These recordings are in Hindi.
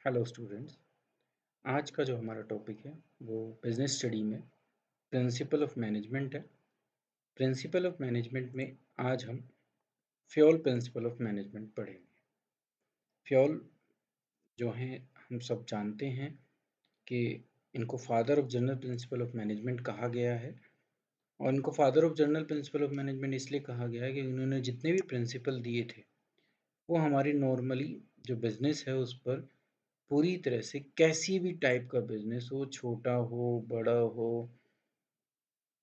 Hello students. आज का जो हमारा टॉपिक है वो बिजनेस स्टडी में प्रिंसिपल ऑफ मैनेजमेंट है। प्रिंसिपल ऑफ मैनेजमेंट में आज हम फ्योल प्रिंसिपल ऑफ मैनेजमेंट पढ़ेंगे। फ्योल जो हैं हम सब जानते हैं कि इनको father of general principle of management कहा गया है। और इनको father of general principle of management इसलिए कहा गया है कि इन्होंने जितने भी प्रिंसिपल दिए थे वो हमारी नॉर्मली जो बिजनेस है उस पर पूरी तरह से कैसी भी टाइप का बिजनेस हो, छोटा हो बड़ा हो,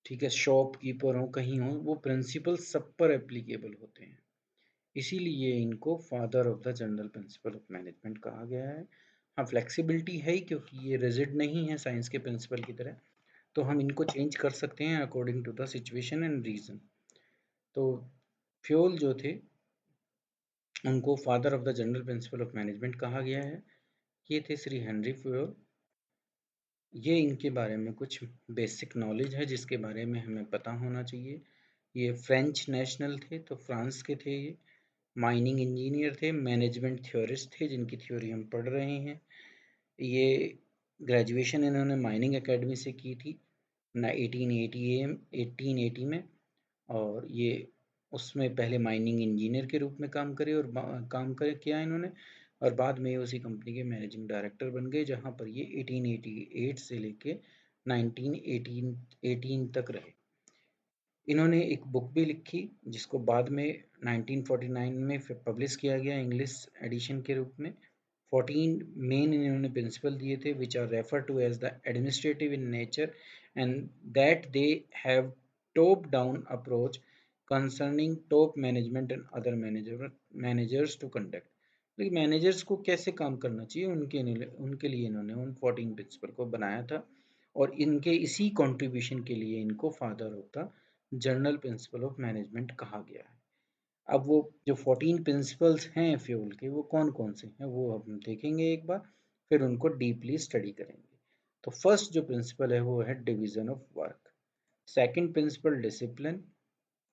ठीक है, शॉपकीपर हो कहीं हो, वो प्रिंसिपल सब पर एप्लीकेबल होते हैं। इसीलिए इनको father of the general principle of management कहा गया है। हाँ, फ्लेक्सिबिलिटी है ही क्योंकि ये रिजिड नहीं है साइंस के प्रिंसिपल की तरह, तो हम इनको चेंज कर सकते हैं according to the situation and reason. तो फ्योल जो थे उनको father of the general principle of management कहा गया है। ये थे श्री हेनरी फ्योल। ये इनके बारे में कुछ बेसिक नॉलेज है जिसके बारे में हमें पता होना चाहिए। ये फ्रेंच नेशनल थे, तो फ्रांस के थे। ये माइनिंग इंजीनियर थे, मैनेजमेंट थ्योरिस्ट थे जिनकी थ्योरी हम पढ़ रहे हैं। ये ग्रेजुएशन इन्होंने माइनिंग एकेडमी से की थी ना 1880 में। और ये उसमें पहले माइनिंग इंजीनियर के रूप में काम करे और काम करे किया इन्होंने, और बाद में उसी कंपनी के मैनेजिंग डायरेक्टर बन गए जहाँ पर ये 1888 से लेके 1918 तक रहे। इन्होंने एक बुक भी लिखी जिसको बाद में 1949 में पब्लिश किया गया इंग्लिश एडिशन के रूप में। 14 मेन इन्होंने प्रिंसिपल दिए थे which are refer to as the administrative in nature and that they have top down approach concerning top management and other managers to conduct. लेकिन मैनेजर्स को कैसे काम करना चाहिए उनके लिए इन्होंने उन 14 प्रिंसिपल को बनाया था, और इनके इसी कंट्रीब्यूशन के लिए इनको father of the general principle of management कहा गया है। अब वो जो 14 प्रिंसिपल्स हैं फ्यूल के वो कौन कौन से हैं वो हम देखेंगे एक बार, फिर उनको डीपली स्टडी करेंगे। तो फर्स्ट जो प्रिंसिपल है वो है division of work, second principle discipline,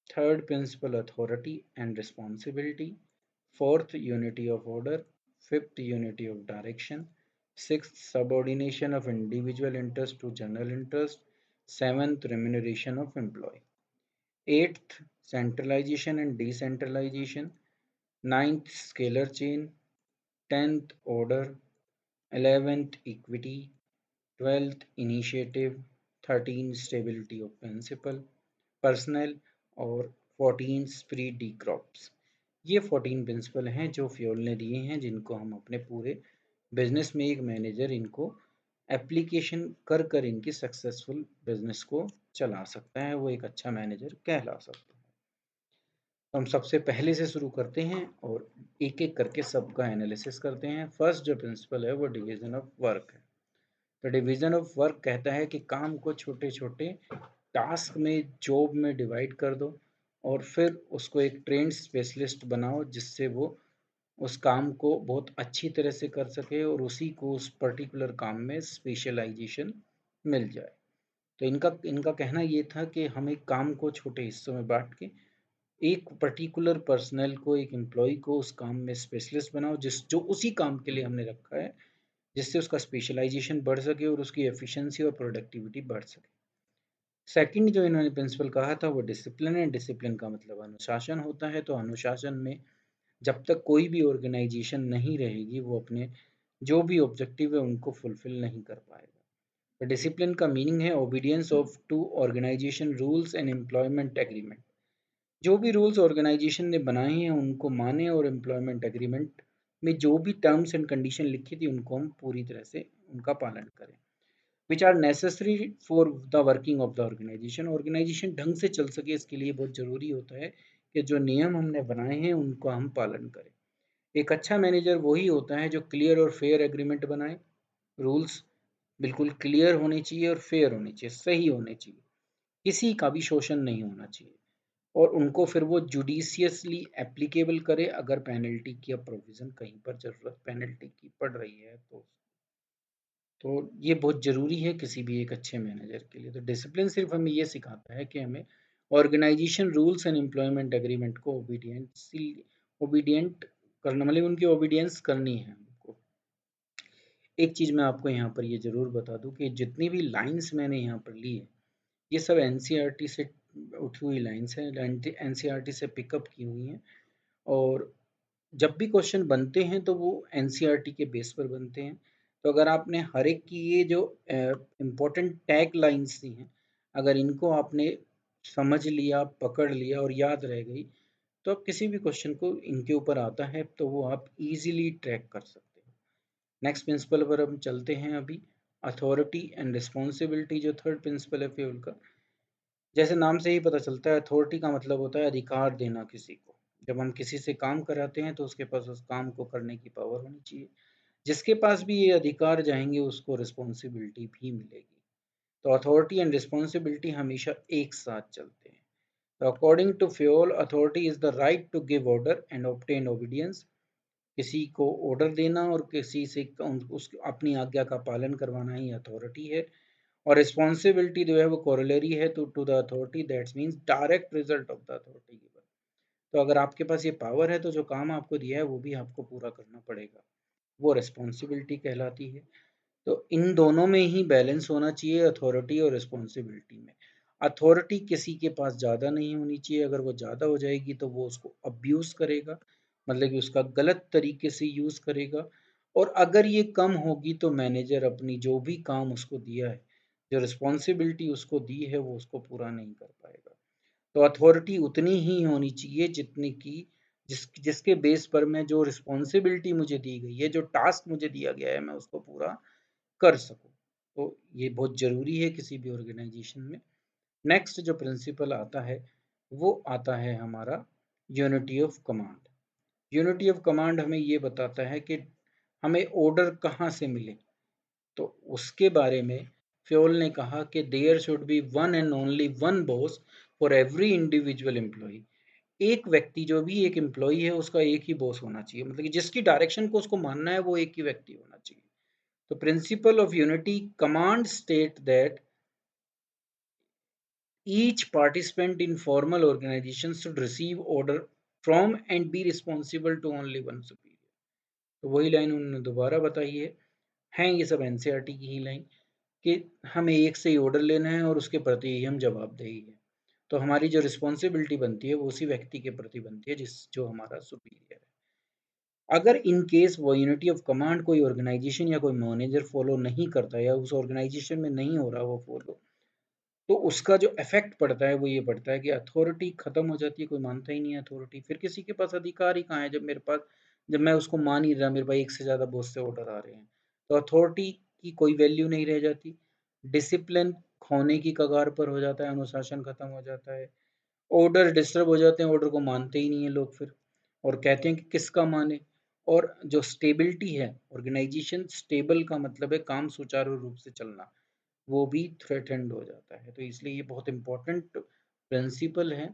third principle authority and responsibility, fourth unity of order, fifth unity of direction, sixth subordination of individual interest to general interest, seventh remuneration of employ, eighth centralization and decentralization, ninth scalar chain, 10th order, 11th equity, 12th initiative, 13th stability of principle, personnel और 14 स्प्री डी क्रॉप्स। ये 14 प्रिंसिपल हैं जो फ्योल ने दिए हैं जिनको हम अपने पूरे बिजनेस में एक मैनेजर इनको एप्लीकेशन कर कर इनकी सक्सेसफुल बिजनेस को चला सकता है, वो एक अच्छा मैनेजर कहला सकता है। तो हम सबसे पहले से शुरू करते हैं और एक एक करके सबका एनालिसिस करते हैं। फर्स्ट जो प्रिंसिपल है वो डिवीजन ऑफ वर्क है। तो डिवीजन ऑफ वर्क कहता है कि काम को छोटे छोटे टास्क में, जॉब में डिवाइड कर दो और फिर उसको एक ट्रेंड स्पेशलिस्ट बनाओ जिससे वो उस काम को बहुत अच्छी तरह से कर सके और उसी को उस पर्टिकुलर काम में स्पेशलाइजेशन मिल जाए। तो इनका इनका कहना ये था कि हम एक काम को छोटे हिस्सों में बांट के एक पर्टिकुलर पर्सनल को, एक एम्प्लॉय को उस काम में स्पेशलिस्ट बनाओ जिस जो उसी काम के लिए हमने रखा है, जिससे उसका स्पेशलाइजेशन बढ़ सके और उसकी एफिशिएंसी और प्रोडक्टिविटी बढ़ सके। सेकंड जो इन्होंने प्रिंसिपल कहा था वो डिसिप्लिन है। डिसिप्लिन का मतलब अनुशासन होता है। तो अनुशासन में जब तक कोई भी ऑर्गेनाइजेशन नहीं रहेगी वो अपने जो भी ऑब्जेक्टिव है उनको फुलफिल नहीं कर पाएगा। तो डिसिप्लिन का मीनिंग है obedience of to organization rules and employment agreement. जो भी रूल्स ऑर्गेनाइजेशन ने बनाए हैं उनको माने और एम्प्लॉयमेंट एग्रीमेंट में जो भी टर्म्स एंड कंडीशन लिखी थी उनको हम पूरी तरह से उनका पालन करें, which are necessary for the working of the organization. Organization ढंग से चल सके इसके लिए बहुत ज़रूरी होता है कि जो नियम हमने बनाए हैं उनको हम पालन करें। एक अच्छा मैनेजर वही होता है जो क्लियर और फेयर एग्रीमेंट बनाए। रूल्स बिल्कुल क्लियर होने चाहिए और फेयर होने चाहिए, सही होने चाहिए, किसी का भी शोषण नहीं होना चाहिए, और उनको फिर वो जुडिशियसली एप्लीकेबल करे अगर पेनल्टी की अब प्रोविजन कहीं पर ज़रूरत पेनल्टी की पड़ रही है तो ये बहुत ज़रूरी है किसी भी एक अच्छे मैनेजर के लिए। तो डिसिप्लिन सिर्फ हमें ये सिखाता है कि हमें organization rules and employment agreement को ओबीडियंट करना, मतलब उनकी ओबीडियंस करनी है हमको। एक चीज़ मैं आपको यहाँ पर ये ज़रूर बता दूँ कि जितनी भी लाइन्स मैंने यहाँ पर ली है, ये सब एनसीईआरटी से उठी हुई लाइन्स हैं, एनसीईआरटी से पिकअप की हुई हैं। और जब भी क्वेश्चन बनते हैं तो वो एनसीईआरटी के बेस पर बनते हैं। तो अगर आपने हर एक की ये जो इम्पोर्टेंट टैग लाइन्स दी हैं, अगर इनको आपने समझ लिया, पकड़ लिया और याद रह गई, तो आप किसी भी क्वेश्चन को इनके ऊपर आता है तो वो आप इजीली ट्रैक कर सकते हैं। नेक्स्ट प्रिंसिपल पर हम चलते हैं अभी, अथॉरिटी एंड रिस्पॉन्सिबिलिटी, जो थर्ड प्रिंसिपल है फ्यूल का। जैसे नाम से ही पता चलता है, अथॉरिटी का मतलब होता है अधिकार देना किसी को। जब हम किसी से काम कराते हैं तो उसके पास उस काम को करने की पावर होनी चाहिए। जिसके पास भी ये अधिकार जाएंगे उसको रिस्पॉन्सिबिलिटी भी मिलेगी। तो अथॉरिटी एंड रिस्पॉन्सिबिलिटी हमेशा एक साथ चलते हैं। तो according to Fayol, authority is the right to give order and obtain obedience. किसी को ऑर्डर देना और किसी से उस अपनी आज्ञा का पालन करवाना ही अथॉरिटी है। और रिस्पॉन्सिबिलिटी जो है वो कोरोलरी है to the authority, that's means direct result of the authority given. तो अगर आपके पास ये पावर है तो जो काम आपको दिया है वो भी आपको पूरा करना पड़ेगा, वो रिस्पॉन्सिबिलिटी कहलाती है। तो इन दोनों में ही बैलेंस होना चाहिए, अथॉरिटी और रिस्पॉन्सिबिलिटी में। अथॉरिटी किसी के पास ज़्यादा नहीं होनी चाहिए, अगर वो ज़्यादा हो जाएगी तो वो उसको अब्यूज़ करेगा, मतलब कि उसका गलत तरीके से यूज़ करेगा। और अगर ये कम होगी तो मैनेजर अपनी जो भी काम उसको दिया है, जो रिस्पॉन्सिबिलिटी उसको दी है, वो उसको पूरा नहीं कर पाएगा। तो अथॉरिटी उतनी ही होनी चाहिए जितनी की जिसके बेस पर मैं जो रिस्पॉन्सिबिलिटी मुझे दी गई है, जो टास्क मुझे दिया गया है, मैं उसको पूरा कर सकूं। तो ये बहुत ज़रूरी है किसी भी ऑर्गेनाइजेशन में। नेक्स्ट जो प्रिंसिपल आता है वो आता है हमारा unity of command. Unity of command हमें ये बताता है कि हमें ऑर्डर कहाँ से मिले। तो उसके बारे में फ्योल ने कहा कि there should be one and only one boss for every individual employ. एक व्यक्ति, जो भी एक एम्प्लॉय है, उसका एक ही बॉस होना चाहिए, मतलब कि जिसकी डायरेक्शन को उसको मानना है वो एक ही व्यक्ति होना चाहिए। तो principle of unity command state that each participant in formal organization should receive order from and be responsible to only one superior। तो वही लाइन उन्होंने दोबारा बताई है ये सब एनसीईआरटी की ही लाइन, कि हमें एक से ही ऑर्डर लेना है और उसके प्रति ही हम जवाबदेही है। तो हमारी जो रिस्पॉन्सिबिलिटी बनती है वो उसी व्यक्ति के प्रति बनती है जो हमारा सुपीरियर है। अगर इन केस वो यूनिटी ऑफ कमांड कोई ऑर्गेनाइजेशन या कोई मैनेजर फॉलो नहीं करता या उस ऑर्गेनाइजेशन में नहीं हो रहा वो फॉलो, तो उसका जो इफेक्ट पड़ता है वो ये पड़ता है कि अथॉरिटी खत्म हो जाती है, कोई मानता ही नहीं है अथॉरिटी, फिर किसी के पास अधिकार ही कहाँ है। जब मैं उसको मान ही रहा, मेरे पास एक से ज़्यादा बॉस से ऑर्डर आ रहे हैं, तो अथॉरिटी की कोई वैल्यू नहीं रह जाती। डिसिप्लिन खोने की कगार पर हो जाता है, अनुशासन खत्म हो जाता है, ऑर्डर डिस्टर्ब हो जाते हैं, ऑर्डर को मानते ही नहीं है लोग फिर, और कहते हैं कि किसका माने। और जो स्टेबिलिटी है, ऑर्गेनाइजेशन स्टेबल का मतलब है काम सुचारू रूप से चलना, वो भी थ्रेटेंड हो जाता है। तो इसलिए ये बहुत इम्पोर्टेंट प्रिंसिपल है,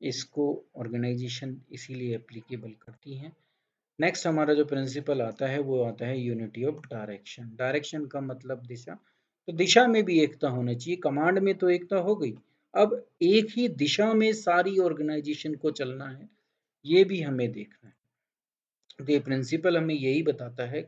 इसको ऑर्गेनाइजेशन इसीलिए एप्लीकेबल करती हैं। नेक्स्ट हमारा जो प्रिंसिपल आता है वो आता है यूनिटी ऑफ डायरेक्शन। डायरेक्शन का मतलब दिशा, तो दिशा में भी एकता होना चाहिए। कमांड में तो एकता हो गई, अब एक ही दिशा में सारी ऑर्गेनाइजेशन को चलना है, ये भी हमें देखना है। तो ये प्रिंसिपल हमें यही बताता है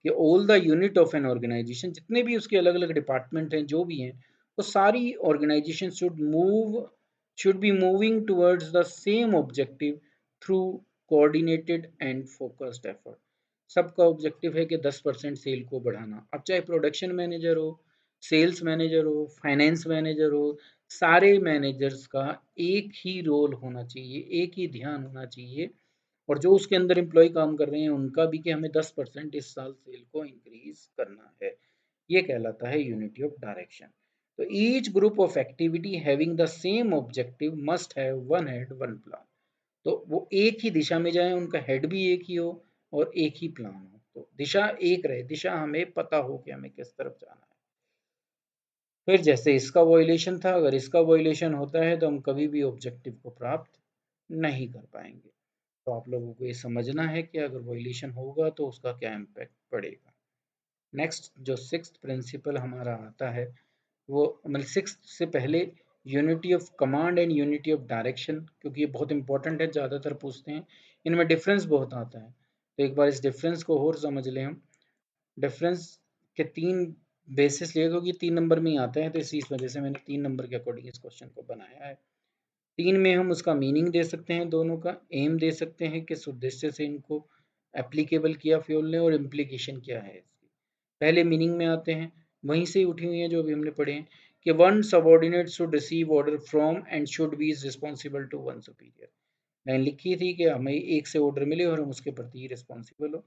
कि all the unit of an organization, जितने भी उसके अलग अलग डिपार्टमेंट हैं जो भी हैं, वो सारी organization should be moving towards the same objective through coordinated and focused effort. सबका ऑब्जेक्टिव है कि 10% सेल को बढ़ाना। अब चाहे प्रोडक्शन मैनेजर हो, सेल्स मैनेजर हो, फाइनेंस मैनेजर हो, सारे मैनेजर्स का एक ही रोल होना चाहिए, एक ही ध्यान होना चाहिए, और जो उसके अंदर एम्प्लॉय काम कर रहे हैं उनका भी, कि हमें 10% इस साल सेल को इंक्रीज करना है। ये कहलाता है यूनिटी ऑफ डायरेक्शन। तो each group of activity having the same objective must have one head one plan. तो वो एक ही दिशा में जाए, उनका हेड भी एक ही हो और एक ही प्लान हो, तो दिशा एक रहे, दिशा हमें पता हो कि हमें किस तरफ जाना है। फिर जैसे इसका वॉयलेशन था, अगर इसका वॉयलेशन होता है तो हम कभी भी ऑब्जेक्टिव को प्राप्त नहीं कर पाएंगे। तो आप लोगों को ये समझना है कि अगर वॉयलेशन होगा तो उसका क्या इम्पैक्ट पड़ेगा। नेक्स्ट जो सिक्स्थ प्रिंसिपल हमारा आता है, वो मतलब सिक्स्थ से पहले unity of command and unity of direction, क्योंकि ये बहुत इंपॉर्टेंट है, ज़्यादातर पूछते हैं, इनमें डिफरेंस बहुत आता है। तो एक बार इस डिफरेंस को और समझ लें हम। डिफरेंस के 3 बेसिस लिए, क्योंकि 3 नंबर में ही आते हैं, तो इसी वजह से मैंने 3 नंबर के अकॉर्डिंग इस क्वेश्चन को बनाया है। 3 में हम उसका मीनिंग दे सकते हैं दोनों का, एम दे सकते हैं किस उद्देश्य से इनको एप्लीकेबल किया फ्यूल ने, और इम्प्लीकेशन क्या है इसकी। पहले मीनिंग में आते हैं, वहीं से उठी हुई है जो अभी हमने पढ़े हैं कि one subordinate should receive order from and should be responsible to one superior. Line लिखी थी कि हमें एक से ऑर्डर मिले और हम उसके प्रति रिस्पॉन्सिबल हो।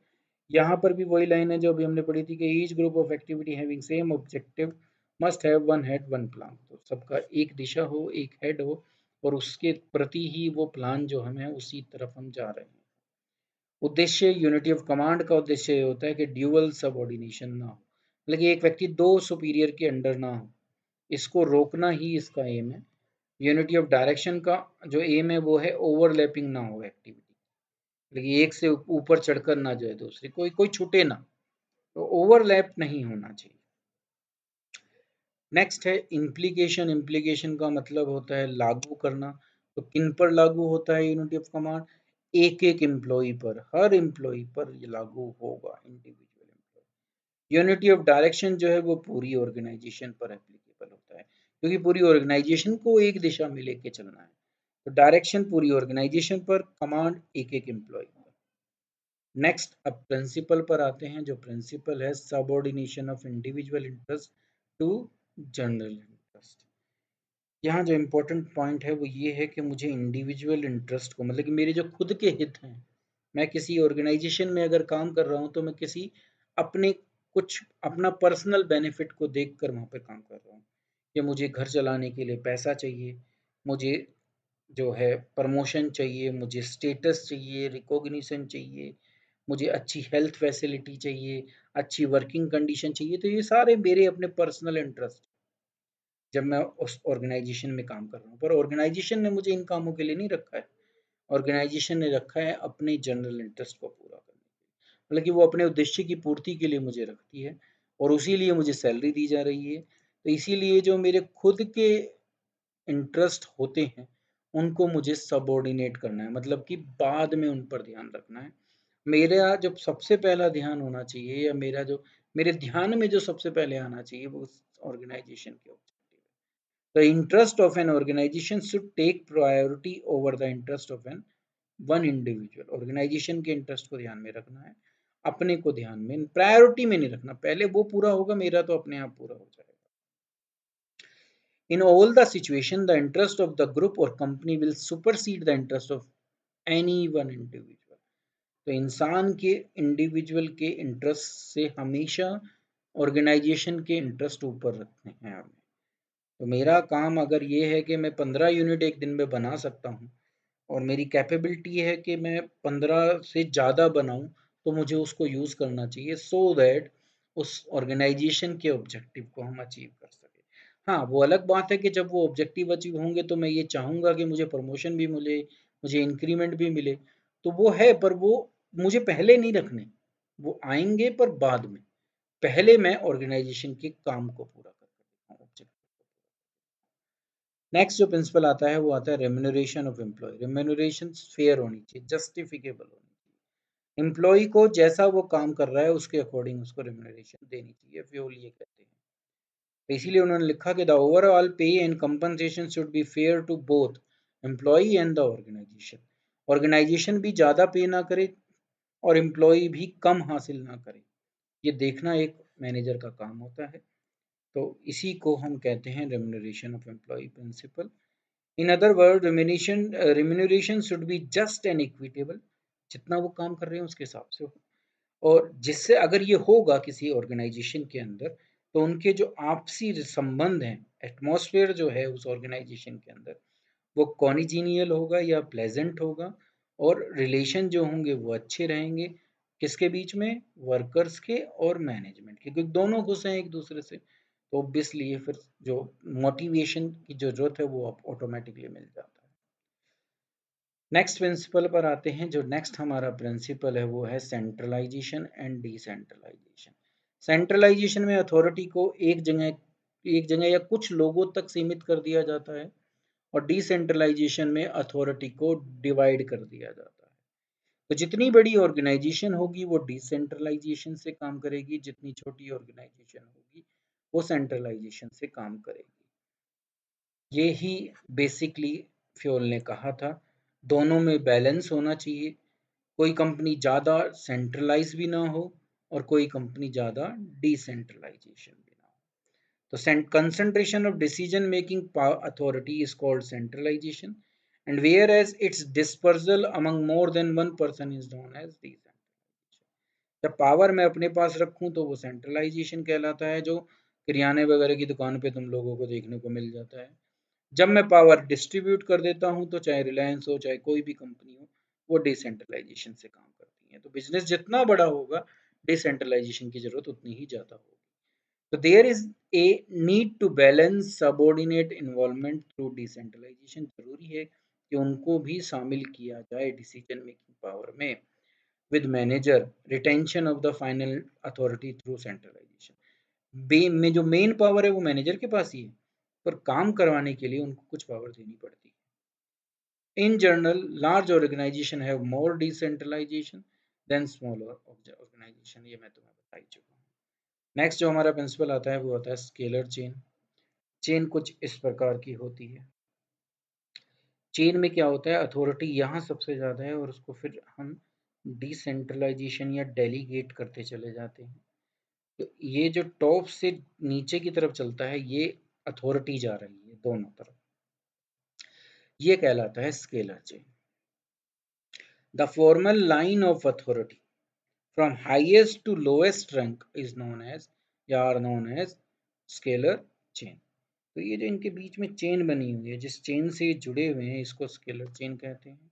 यहाँ पर भी वही लाइन है जो अभी हमने पढ़ी थी कि each group of activity having same objective must have one head one plan. तो सबका एक दिशा हो, एक हेड हो, और उसके प्रति ही वो प्लान जो हमें उसी तरफ हम जा रहे हैं। उद्देश्य, यूनिटी ऑफ कमांड का उद्देश्य ये होता है कि ड्यूअल सबऑर्डिनेशन ना हो, मतलब कि एक व्यक्ति 2 सुपीरियर के अंडर ना हो, इसको रोकना ही इसका एम है। यूनिटी ऑफ डायरेक्शन का जो एम है वो है ओवरलैपिंग ना हो एक्टिविटी, मतलब एक से ऊपर चढ़कर ना जाए दूसरी, कोई कोई छूटे ना, तो ओवरलैप नहीं होना चाहिए। नेक्स्ट है इम्प्लीकेशन। इम्प्लीकेशन का मतलब होता है लागू करना। तो किन पर लागू होता है यूनिटी ऑफ कमांड? एक एक एम्प्लॉय पर, हर एम्प्लॉय पर ये लागू होगा, individual employ. Unity of direction जो है वो पूरी ऑर्गेनाइजेशन पर एप्लीकेबल होता है, क्योंकि पूरी ऑर्गेनाइजेशन को एक दिशा में लेके चलना है। तो डायरेक्शन पूरी ऑर्गेनाइजेशन पर, कमांड एक एक एम्प्लॉय पर। नेक्स्ट अब प्रिंसिपल पर आते हैं। जो प्रिंसिपल है subordination of individual interest to general interest. यहाँ जो इम्पोर्टेंट पॉइंट है वो ये है कि मुझे इंडिविजुअल इंटरेस्ट को, मतलब कि मेरे जो खुद के हित हैं, मैं किसी ऑर्गेनाइजेशन में अगर काम कर रहा हूँ तो मैं किसी अपने कुछ अपना पर्सनल बेनिफिट को देखकर वहाँ पे काम कर रहा हूँ, कि मुझे घर चलाने के लिए पैसा चाहिए, मुझे जो है प्रमोशन चाहिए, मुझे स्टेटस चाहिए, रिकॉग्निशन चाहिए, मुझे अच्छी हेल्थ फैसिलिटी चाहिए, अच्छी वर्किंग कंडीशन चाहिए। तो ये सारे मेरे अपने पर्सनल इंटरेस्ट, जब मैं उस ऑर्गेनाइजेशन में काम कर रहा हूँ, पर ऑर्गेनाइजेशन ने मुझे इन कामों के लिए नहीं रखा है। ऑर्गेनाइजेशन ने रखा है अपने जनरल इंटरेस्ट को पूरा करने के लिए, मतलब कि वो अपने उद्देश्य की पूर्ति के लिए मुझे रखती है, और उसी लिए मुझे सैलरी दी जा रही है। तो इसीलिए जो मेरे खुद के इंटरेस्ट होते हैं उनको मुझे सबऑर्डिनेट करना है, मतलब कि बाद में उन पर ध्यान रखना है। मेरा जो सबसे पहला ध्यान होना चाहिए, या मेरा जो मेरे ध्यान में जो सबसे पहले आना चाहिए, वो ऑर्गेनाइजेशन के ऑब्जेक्टिव है। The interest of an organization should take priority over the interest of an one individual. Organization के इंटरेस्ट को ध्यान में रखना है, अपने को ध्यान में प्रायोरिटी में नहीं रखना। पहले वो पूरा होगा, मेरा तो अपने आप पूरा हो जाएगा। In all the situation, the interest of the group or company will supersede the interest of any one individual. तो इंसान के इंडिविजुअल के इंटरेस्ट से हमेशा ऑर्गेनाइजेशन के इंटरेस्ट ऊपर रखते हैं हमें। तो मेरा काम अगर ये है कि मैं 15 यूनिट एक दिन में बना सकता हूँ, और मेरी कैपेबिलिटी है कि मैं 15 से ज़्यादा बनाऊँ, तो मुझे उसको यूज़ करना चाहिए, सो दैट उस ऑर्गेनाइजेशन के ऑब्जेक्टिव को हम अचीव कर सकें। हाँ, वो अलग बात है कि जब वो ऑब्जेक्टिव अचीव होंगे तो मैं ये चाहूँगा कि मुझे प्रमोशन भी मिले, मुझे इंक्रीमेंट भी मिले, तो वो है, पर वो मुझे पहले नहीं रखने, वो आएंगे पर बाद में। पहले मैं ऑर्गेनाइजेशन के काम को पूरा करके दिखाऊँ, ऑब्जेक्टिव। नेक्स्ट जो प्रिंसिपल आता है वो आता है remuneration of employ. Remuneration fair होनी चाहिए, जस्टिफिकेबल होनी चाहिए। एम्प्लॉय को जैसा वो काम कर रहा है उसके अकॉर्डिंग उसको रेम्यूनरेशन देनी चाहिए, फ्यूल ये कहते हैं। तो इसीलिए उन्होंने लिखा कि the overall pay and compensation should be fair to both employ and the organization. Organization भी ज़्यादा पे ना करे और एम्प्लॉय भी कम हासिल ना करे, ये देखना एक मैनेजर का काम होता है। तो इसी को हम कहते हैं remuneration of employ principle. In other word, remuneration should be just and equitable, जितना वो काम कर रहे हैं उसके हिसाब से हो। और जिससे अगर ये होगा किसी ऑर्गेनाइजेशन के अंदर, तो उनके जो आपसी संबंध हैं, एटमॉस्फेयर जो है उस ऑर्गेनाइजेशन के अंदर, वो कॉनिजीनियल होगा या प्लेजेंट होगा, और रिलेशन जो होंगे वो अच्छे रहेंगे। किसके बीच में? वर्कर्स के और मैनेजमेंट के, क्योंकि दोनों खुश हैं एक दूसरे से, तो ऑब्वियसली ये फिर जो मोटिवेशन की जो जरूरत है वो ऑटोमेटिकली मिल जाता है। नेक्स्ट प्रिंसिपल पर आते हैं। जो नेक्स्ट हमारा प्रिंसिपल है वो है सेंट्रलाइजेशन एंड डिसेंट्रलाइजेशन। सेंट्रलाइजेशन में अथॉरिटी को एक जगह या कुछ लोगों तक सीमित कर दिया जाता है, और डिसेंट्रलाइजेशन में अथॉरिटी को डिवाइड कर दिया जाता है। तो जितनी बड़ी ऑर्गेनाइजेशन होगी वो डिसेंट्रलाइजेशन से काम करेगी, जितनी छोटी ऑर्गेनाइजेशन होगी वो सेंट्रलाइजेशन से काम करेगी। ये ही बेसिकली फ्योल ने कहा था। दोनों में बैलेंस होना चाहिए, कोई कंपनी ज़्यादा सेंट्रलाइज भी ना हो और कोई कंपनी ज़्यादा डिसेंट्रलाइजेशन भी ना हो। तो concentration of decision making authority is called centralization, and whereas its dispersal among more than one person is known as decentralization. जब पावर मैं अपने पास रखूं तो वो सेंट्रलाइजेशन कहलाता है, जो किराने वगैरह की दुकान पे तुम लोगों को देखने को मिल जाता है। जब मैं पावर डिस्ट्रीब्यूट कर देता हूं तो चाहे रिलायंस हो चाहे कोई भी कंपनी हो, वो डिसेंट्रलाइजेशन से काम करती है। तो बिजनेस जितना बड़ा होगा डिसेंट्रलाइजेशन की जरूरत उतनी ही ज्यादा होगी। तो there is a need to balance subordinate involvement through decentralization. जरूरी है कि उनको भी शामिल किया जाए डिसीजन मेकिंग पावर में, with manager retention of the final authority through centralization. में जो मेन पावर है वो मैनेजर के पास ही है, पर काम करवाने के लिए उनको कुछ पावर देनी पड़ती है। In general large organization have more decentralization than smaller organization. ये मैं तुम्हें बता ही चुका हूँ। नेक्स्ट जो हमारा प्रिंसिपल आता है वो होता है स्केलर चेन। चेन कुछ इस प्रकार की होती है। चेन में क्या होता है, अथॉरिटी यहाँ सबसे ज़्यादा है और उसको फिर हम डिसेंट्रलाइजेशन या डेलीगेट करते चले जाते हैं। तो ये जो टॉप से नीचे की तरफ चलता है ये अथॉरिटी जा रही है दोनों तरफ, ये कहलाता है scalar chain. The formal line of authority from highest to lowest rank is known as या are known as scalar chain। तो ये जो इनके बीच में चेन बनी हुई है, जिस चेन से जुड़े हुए हैं, इसको स्केलर चेन कहते हैं।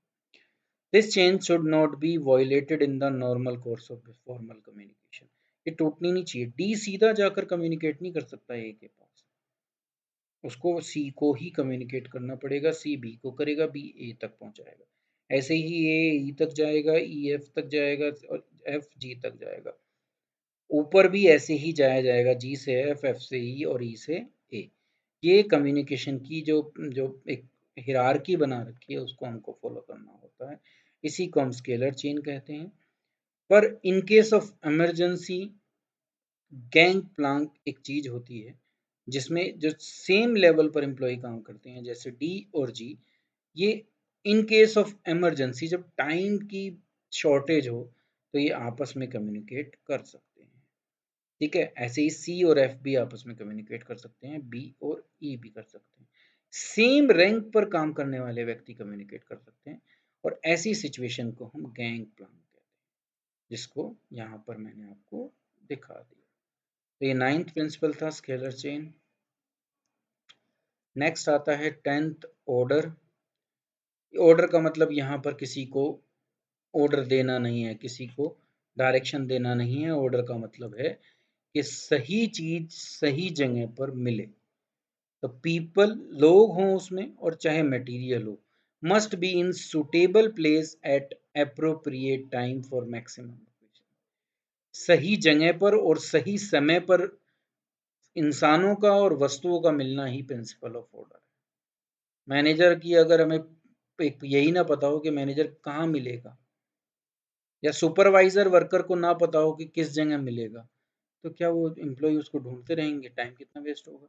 This chain should not be violated in the normal course of formal communication. ये टूटनी नहीं चाहिए। डी सीधा जाकर कम्युनिकेट नहीं कर सकता ए के पास, उसको सी को ही कम्युनिकेट करना पड़ेगा, सी बी को करेगा, बी ए तक पहुंचाएगा। ऐसे ही ए ई तक जाएगा, ई एफ तक जाएगा और एफ जी तक जाएगा। ऊपर भी ऐसे ही जाया जाएगा, जी से एफ, एफ से ई और ई से ए। ये कम्युनिकेशन की जो जो एक हिरार्की बना रखी है उसको हमको फॉलो करना होता है। इसी को हम स्केलर चेन कहते हैं। पर in case of emergency gang Planck एक चीज होती है जिसमें जो सेम लेवल पर एम्प्लॉय काम करते हैं, जैसे डी और जी, ये इन केस ऑफ इमरजेंसी जब टाइम की शॉर्टेज हो तो ये आपस में कम्युनिकेट कर सकते हैं। ठीक है, ऐसे ही सी और एफ भी आपस में कम्युनिकेट कर सकते हैं, बी और ई भी कर सकते हैं। सेम रैंक पर काम करने वाले व्यक्ति कम्युनिकेट कर सकते हैं, और ऐसी सिचुएशन को हम गैंग प्लान कहते हैं, जिसको यहाँ पर मैंने आपको दिखा दिया। तो ये 9th प्रिंसिपल था स्केलर चेन। नेक्स्ट आता है 10th ऑर्डर। ऑर्डर का मतलब यहाँ पर किसी को ऑर्डर देना नहीं है, किसी को डायरेक्शन देना नहीं है। ऑर्डर का मतलब है कि सही चीज सही जगह पर मिले। तो पीपल, लोग हों उसमें और चाहे मटेरियल हो, must be in suitable place at appropriate time for maximum. सही जगह पर और सही समय पर इंसानों का और वस्तुओं का मिलना ही प्रिंसिपल ऑफ ऑर्डर है। मैनेजर की अगर हमें यही ना पता हो कि मैनेजर कहाँ मिलेगा, या सुपरवाइजर वर्कर को ना पता हो कि किस जगह मिलेगा, तो क्या वो एम्प्लॉय उसको ढूंढते रहेंगे? टाइम कितना वेस्ट होगा।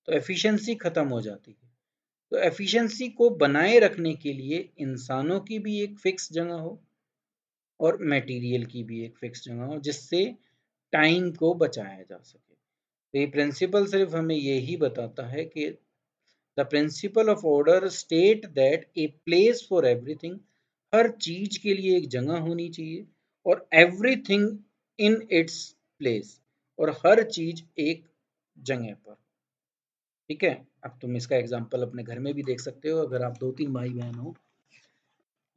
तो एफिशिएंसी खत्म हो जाती है। तो एफिशिएंसी को बनाए रखने के लिए इंसानों की भी एक फिक्स जगह हो और मटेरियल की भी एक फिक्स जगह हो, जिससे टाइम को बचाया जा सके। तो ये प्रिंसिपल सिर्फ हमें यही बताता है कि the principle of order state that a place for everything, हर चीज के लिए एक जगह होनी चाहिए, और एवरीथिंग इन इट्स प्लेस, और हर चीज एक जगह पर। ठीक है, अब तुम इसका एग्जांपल अपने घर में भी देख सकते हो। अगर आप 2-3 भाई बहन हो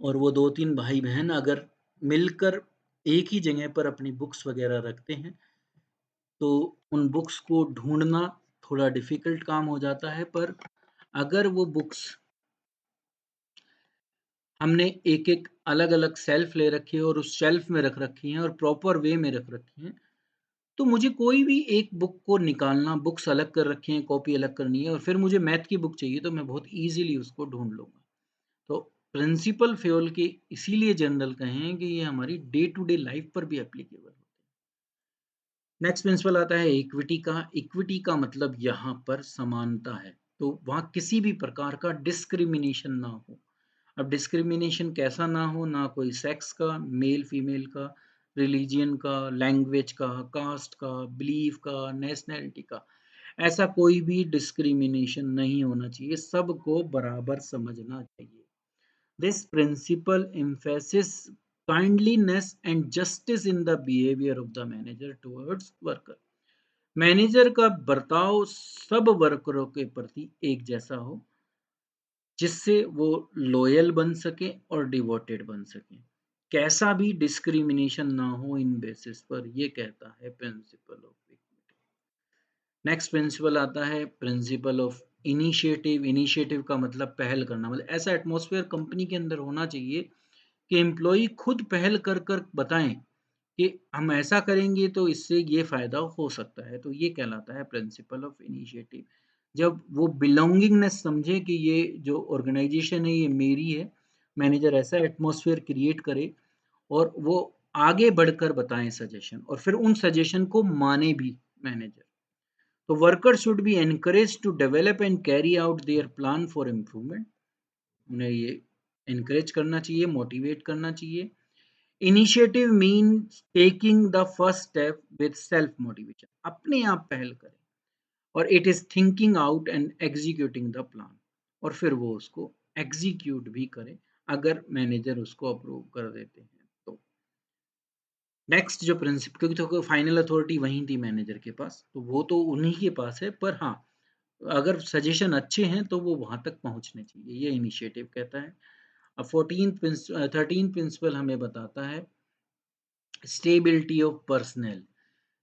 और वो 2-3 भाई बहन अगर मिलकर एक ही जगह पर अपनी बुक्स वगैरह रखते हैं, तो उन बुक्स को ढूंढना थोड़ा डिफिकल्ट काम हो जाता है। पर अगर वो बुक्स हमने एक एक अलग अलग शेल्फ ले रखी है और उस शेल्फ में रख रखी हैं और प्रॉपर वे में रख रखी हैं, तो मुझे कोई भी एक बुक को निकालना, बुक्स अलग कर रखी हैं, कॉपी अलग करनी है और फिर मुझे मैथ की बुक चाहिए, तो मैं बहुत ईजिली उसको ढूंढ लूँगा। तो प्रिंसिपल फ्यूल के इसीलिए जनरल कहे हैं कि ये हमारी डे टू डे लाइफ पर भी एप्लीकेबल होते हैं। नेक्स्ट प्रिंसिपल आता है इक्विटी का। इक्विटी का मतलब यहाँ पर समानता है, तो वहाँ किसी भी प्रकार का डिस्क्रिमिनेशन ना हो। अब डिस्क्रिमिनेशन कैसा ना हो, ना कोई सेक्स का, मेल फीमेल का, रिलीजियन का, लैंग्वेज का, कास्ट का, बिलीफ का, नेशनैलिटी का, ऐसा कोई भी डिस्क्रिमिनेशन नहीं होना चाहिए, सबको बराबर समझना चाहिए। This principle emphasizes kindliness and justice in the behavior of the manager towards worker. Manager का बर्ताव सब वर्करों के प्रति एक जैसा हो, जिससे वो लॉयल बन सके और डिवोटेड बन सके। कैसा भी डिस्क्रिमिनेशन ना हो इन बेसिस पर, ये कहता है principle of equity. Next principle आता है प्रिंसिपल ऑफ इनिशिएटिव। इनिशिएटिव का मतलब पहल करना, मतलब ऐसा एटमॉस्फेयर कंपनी के अंदर होना चाहिए कि एम्प्लॉई खुद पहल कर कर बताएं कि हम ऐसा करेंगे तो इससे ये फ़ायदा हो सकता है, तो ये कहलाता है प्रिंसिपल ऑफ इनिशिएटिव। जब वो बिलोंगिंगनेस समझे कि ये जो ऑर्गेनाइजेशन है ये मेरी है, मैनेजर ऐसा एटमॉस्फेयर क्रिएट करे और वो आगे बढ़कर बताएं सजेशन, और फिर उन सजेशन को माने भी मैनेजर। तो worker should be encourage to develop and carry out their plan for improvement. उन्हें ये एनकरेज करना चाहिए, मोटिवेट करना चाहिए। Initiative means taking the first step with self motivation, अपने आप पहल करें, और it is thinking out and executing the plan, और फिर वो उसको एग्जीक्यूट भी करें अगर मैनेजर उसको अप्रूव कर देते हैं तो। नेक्स्ट जो प्रिंसिपल, क्योंकि तो फाइनल अथॉरिटी वहीं थी मैनेजर के पास, तो वो तो उन्हीं के पास है, पर हाँ अगर सजेशन अच्छे हैं तो वो वहां तक पहुंचने चाहिए, ये इनिशिएटिव कहता है। अब 13 प्रिंसिपल हमें बताता है स्टेबिलिटी ऑफ पर्सनल।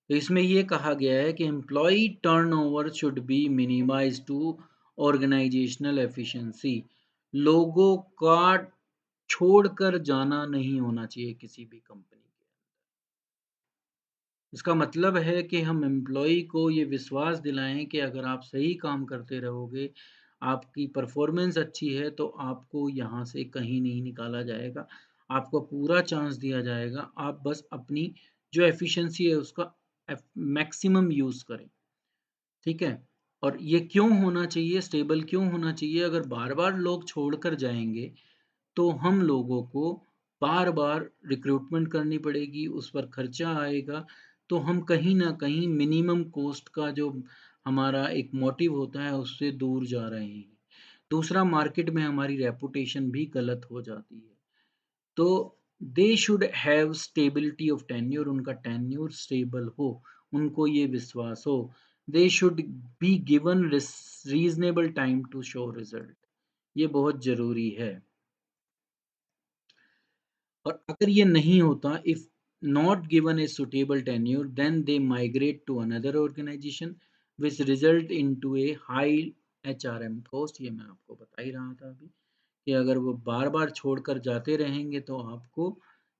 तो इसमें ये कहा गया है कि employ turnover should be minimize to organizational efficiency. लोगों का छोड़कर जाना नहीं होना चाहिए किसी भी कंपनी के। इसका मतलब है कि हम एम्प्लॉय को ये विश्वास दिलाएं कि अगर आप सही काम करते रहोगे, आपकी परफॉर्मेंस अच्छी है, तो आपको यहाँ से कहीं नहीं निकाला जाएगा, आपको पूरा चांस दिया जाएगा, आप बस अपनी जो एफिशिएंसी है उसका मैक्सिमम यूज़ करें। ठीक है? और ये क्यों होना चाहिए, स्टेबल क्यों होना चाहिए? अगर बार-बार लोग छोड़कर जाएँगे, तो हम लोगों को बार-बार रिक्रूटमेंट करनी पड़ेगी, उस पर खर्चा आएगा, तो हम कहीं न कहीं मिनिमम कॉस्ट का जो हमारा एक मोटिव होता है, उससे दूर जा रहे हैं। दूसरा, मार्केट में हमारी रेपुटेशन भी गलत हो जाती है। तो they should have stability of tenure, उनका टेन्योर स्टेबल हो, उनको ये विश्वास हो। They should be given reasonable time to show result, ये बहुत ज़रूरी है। और अगर ये नहीं होता, if not given a suitable tenure, then they migrate to another organization which result into a high HRM cost. ये मैं आपको बता ही रहा था अभी कि अगर वो बार-बार छोड़कर जाते रहेंगे तो आपको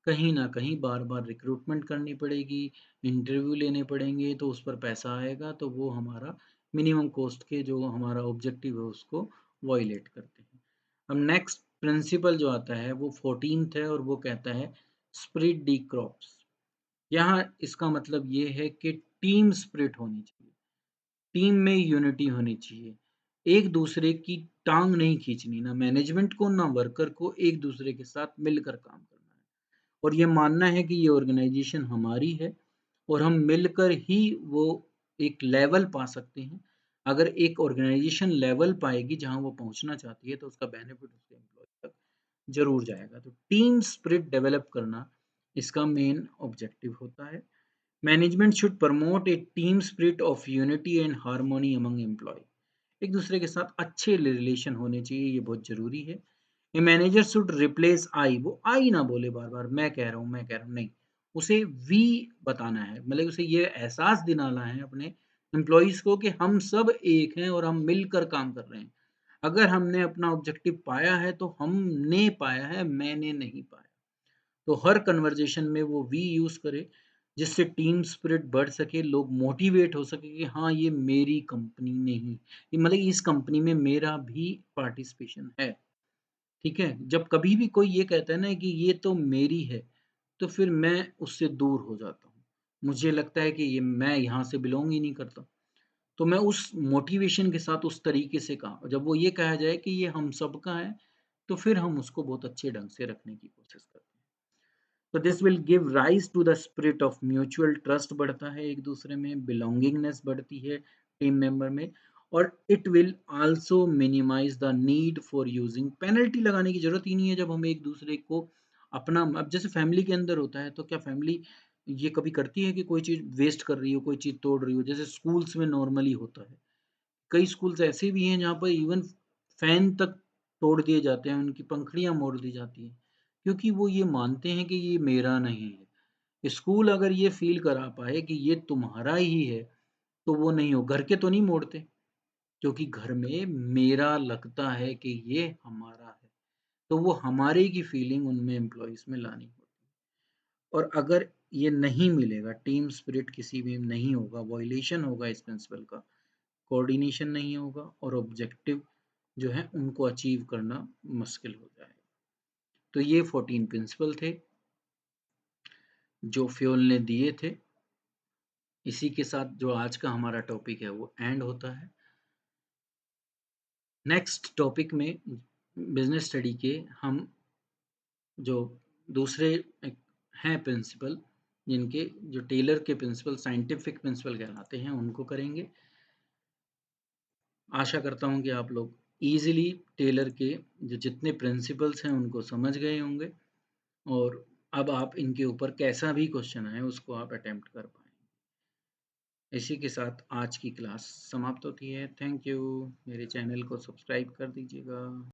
कहीं न कहीं बार-बार रिक्रूटमेंट करनी पड़ेगी, इंटरव्यू लेने पड़ेंगे, तो उस पर पैसा आएगा, तो वो हमारा मिनिमम कॉस्ट के जो हमारा ऑब्जेक्टिव है उसको वॉयलेट करते हैं। अब नेक्स्ट प्रिंसिपल जो आता है वो 14th है, और वो कहता है स्प्रिट दी क्रॉप्स। यहाँ इसका मतलब ये है कि टीम स्पिरिट होनी चाहिए, टीम में यूनिटी होनी चाहिए, एक दूसरे की टांग नहीं खींचनी, ना मैनेजमेंट को ना वर्कर को, एक दूसरे के साथ मिलकर काम करना है, और ये मानना है कि ये ऑर्गेनाइजेशन हमारी है और हम मिलकर ही वो एक लेवल पा सकते हैं। अगर एक ऑर्गेनाइजेशन लेवल पाएगी जहाँ वो पहुँचना चाहती है, तो उसका बेनिफिट उसके एम्प्लॉय तक ज़रूर जाएगा। तो टीम स्पिरिट डेवलप करना इसका मेन ऑब्जेक्टिव होता है। Management should promote a team spirit of unity and harmony among employ. एक दूसरे के साथ अच्छे रिलेशन होने चाहिए, ये बहुत ज़रूरी है। ए मैनेजर शुड रिप्लेस आई, वो आई ना बोले बार-बार मैं कह रहा हूँ, मैं कह रहा हूँ, नहीं। उसे वी बताना है, मतलब उसे ये एहसास दिलाना है अपने एम्प्लॉइज़ को कि हम सब एक हैं और हम मिलकर काम कर रहे हैं। अगर हमने अपना ऑब्जेक्टिव पाया है तो हमने पाया है, मैंने नहीं पाया। तो हर कन्वर्जेशन में वो वी यूज़ करे, जिससे टीम स्पिरिट बढ़ सके, लोग मोटिवेट हो सके कि हाँ, ये मेरी कंपनी नहीं, ये मतलब इस कंपनी में मेरा भी पार्टिसिपेशन है। ठीक है? जब कभी भी कोई ये कहता है ना कि ये तो मेरी है, तो फिर मैं उससे दूर हो जाता हूँ। मुझे लगता है कि ये मैं यहाँ से बिलॉन्ग ही नहीं करता। तो मैं उस मोटिवेशन के साथ उस तरीके से कहा जब वो ये कहा जाए कि ये हम सबका है, तो फिर हम उसको बहुत अच्छे ढंग से रखने की कोशिश करते हैं। तो this will give rise to the spirit of mutual trust बढ़ता है एक-दूसरे में, बिलॉन्गिंगनेस बढ़ती है टीम मेंबर में और it will also minimize the need for using penalty लगाने की ज़रूरत ही नहीं है जब हम एक-दूसरे को अपना अब जैसे फैमिली के अंदर होता है, तो क्या फैमिली ये कभी करती है कि कोई चीज़ वेस्ट कर रही हो, कोई चीज़ तोड़ रही हो? जैसे स्कूल्स में नॉर्मली होता है। कई स्कूल्स ऐसे भी हैं जहाँ पर इवन फैन तक तोड़ दिए जाते हैं, उनकी पंखुड़ियाँ मोड़ दी जाती हैं, क्योंकि वो ये मानते हैं कि ये मेरा नहीं है। स्कूल अगर ये फ़ील करा पाए कि ये तुम्हारा ही है, तो वो नहीं हो घर के तो नहीं मोड़ते, क्योंकि घर में मेरा लगता है कि ये हमारा है, तो वो हमारे की फ़ीलिंग उनमें एम्प्लॉइज़ में लानी होती है। और अगर ये नहीं मिलेगा, टीम स्पिरिट किसी में नहीं होगा, वॉयलेशन होगा इस प्रिंसिपल का, कोऑर्डिनेशन नहीं होगा और ऑब्जेक्टिव जो है उनको अचीव करना मुश्किल हो जाएगा। तो ये 14 प्रिंसिपल थे जो फ्योल ने दिए थे। इसी के साथ जो आज का हमारा टॉपिक है वो एंड होता है। नेक्स्ट टॉपिक में बिजनेस स्टडी के हम जो दूसरे हैं प्रिंसिपल जिनके जो टेलर के प्रिंसिपल साइंटिफिक प्रिंसिपल कहलाते हैं उनको करेंगे। आशा करता हूँ कि आप लोग ईज़िली टेलर के जो जितने प्रिंसिपल्स हैं उनको समझ गए होंगे और अब आप इनके ऊपर कैसा भी क्वेश्चन आए उसको आप अटेम्प्ट कर पाएँ। इसी के साथ आज की क्लास समाप्त होती है। Thank you. मेरे चैनल को सब्सक्राइब कर दीजिएगा।